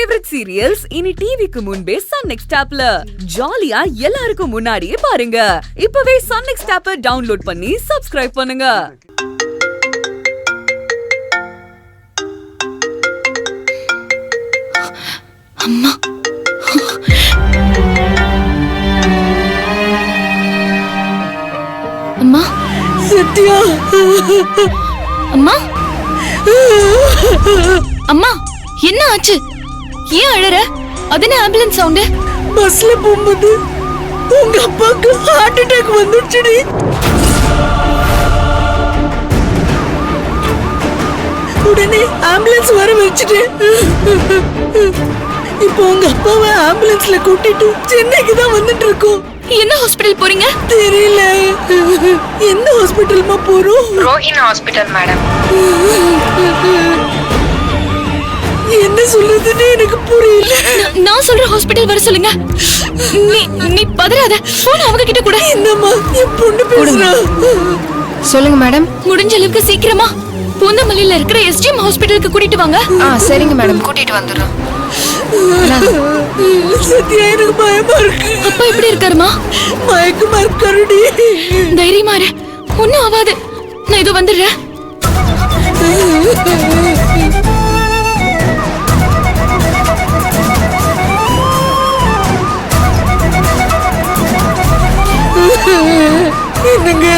Favourite serials இனி டிவிக்கு முன்பே சன் நெக்ஸ்ட் ஆப்ல ஜாலியா எல்லாருக்கும் முன்னாடியே பாருங்க. இப்பவே சன் நெக்ஸ்ட் ஆப்பை டவுன்லோட் பண்ணி சப்ஸ்கிரைப் பண்ணுங்க. அம்மா அம்மா சத்யா அம்மா அம்மா என்ன ஆச்சு? ஏன் அழற? அதனே ஆம்புலன்ஸ் சவுண்ட். பஸ்ல போகும்போது உங்க அப்பாக்கு ஹார்ட் அட்டாக் வந்துடுச்சுடி. உடனே ஆம்புலன்ஸ் வர வச்சுட்டு இப்போ உங்க அப்பாவை ஆம்புலன்ஸ்ல கூட்டிட்டு சென்னைக்கு தான் வந்துட்டு இருக்கோம். என்ன ஹாஸ்பிடல் போறீங்க? தெரியல. எந்த ஹாஸ்பிடல்மா போறோம்? Rohini hospital madam. என்ன சொல்றதுன்னு எனக்கு புரியல. நான் சொல்ற ஹாஸ்பிடல் வர சொல்லுங்க. நீ பதறாத. போன் அவங்க கிட்ட கூட. என்னம்மா என் பொண்ணு பேசுறா. சொல்லுங்க மேடம். முடிஞ்ச அளவுக்கு சீக்கிரமா பூந்தமல்லியில இருக்கிற எஸ்டிஎம் ஹாஸ்பிடலுக்கு கூட்டிட்டு வாங்க. சரிங்க மேடம், கூட்டிட்டு வந்துடுறோம். சத்யா எனக்கு பயமா இருக்கு. அப்பா எப்படி இருக்காருமா? மயக்கமா இருக்காருடி. தைரியமா இரு, ஒண்ணும் ஆகாது. நான் இதோ வந்துடுறேன். என்னங்க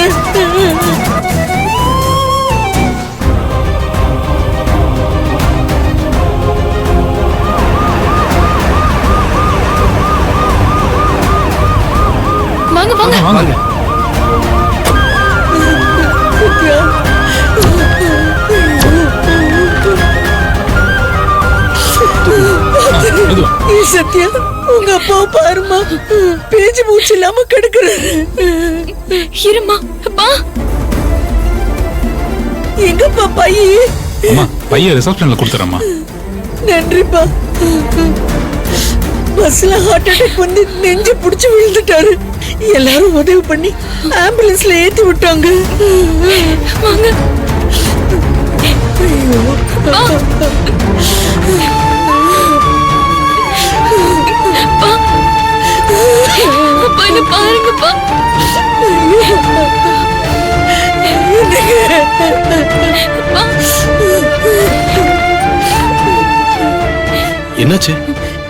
வாங்க வாங்க வாங்க. சத்யா சத்யா உங்க அப்பா பாருமா, பேச்சு மூச்சு இல்லாம கிடக்குறாரு. இருமா அப்பா. எங்கப்பா பையே? அம்மா பையன் ரிசப்ஷன்ல கொடுத்துறேம்மா. நன்றிப்பா. பஸ்ல ஹார்ட் அட்டாக் வந்து நெஞ்சு புடிச்சு விழுந்துட்டாரு. எல்லாரும் உதவி பண்ணி ஆம்புலன்ஸ்ல ஏத்தி விட்டாங்க. வாங்க. அப்பா என்ன பாருங்கப்பா. என்னாச்சு?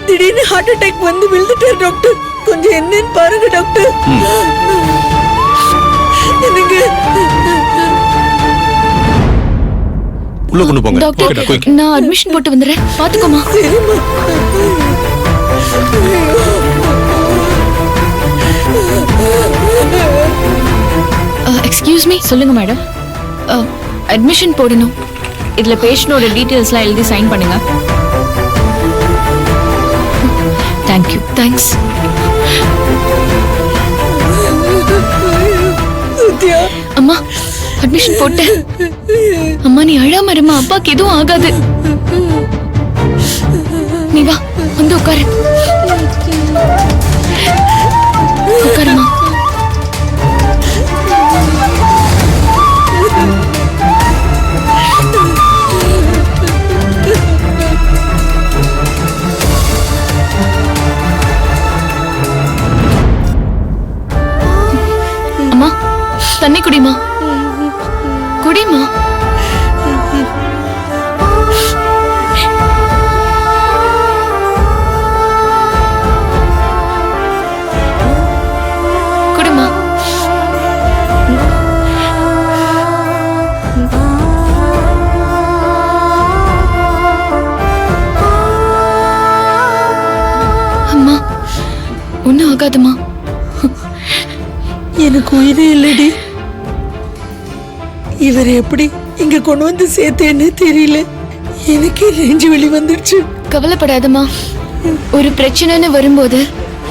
திடீர்னு ஹார்ட் அட்டாக் வந்து விழுந்துட்டாரு டாக்டர். கொஞ்சம் என்னன்னு பாருங்க டாக்டர். என்னங்க உள்ள கொண்டு போங்க. டாக்டர் நான் அட்மிஷன் போட்டு வந்துறேன். பாத்துக்கோமா. சரிம்மா. Excuse me. சொல்லுங்க மேடம். அட்மிஷன் போடணும். இதுல பேஷண்டோட டீடைல்ஸ்லாம் எழுதி சைன் பண்ணுங்க. தேங்க்யூ. தேங்க்ஸ். சத்யா அம்மா அட்மிஷன் போட்டேன். அம்மா நீ அழாம இருமா, அப்பாக்கு எதுவும் ஆகாது. நீ வா, வந்து உட்காரு. உட்காருமா. அம்மா தண்ணி குடிமா. குடிமா. குடிமா. அம்மா ஒன்னும் ஆகாதுமா. எனக்கு உயிரே இல்லடி. இவரை எப்படி இங்க கொண்டு வந்து சேர்த்தேன்னு தெரியல. எனக்கே நெஞ்சு வெளி வந்துடுச்சு. கவலைப்படாதம்மா. ஒரு பிரச்சனைன்னு வரும்போது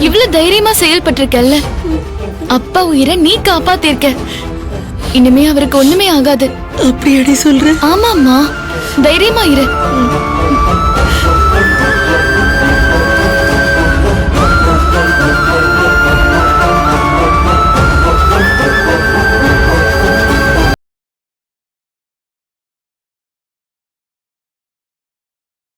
இவ்வளவு தைரியமா செயல்பட்டிருக்கல்ல. அப்பா உயிரை நீ காப்பாத்திருக்க. இனிமே அவருக்கு ஒண்ணுமே ஆகாது. அப்படியாடி சொல்ற? ஆமாம்மா, தைரியமா இரு.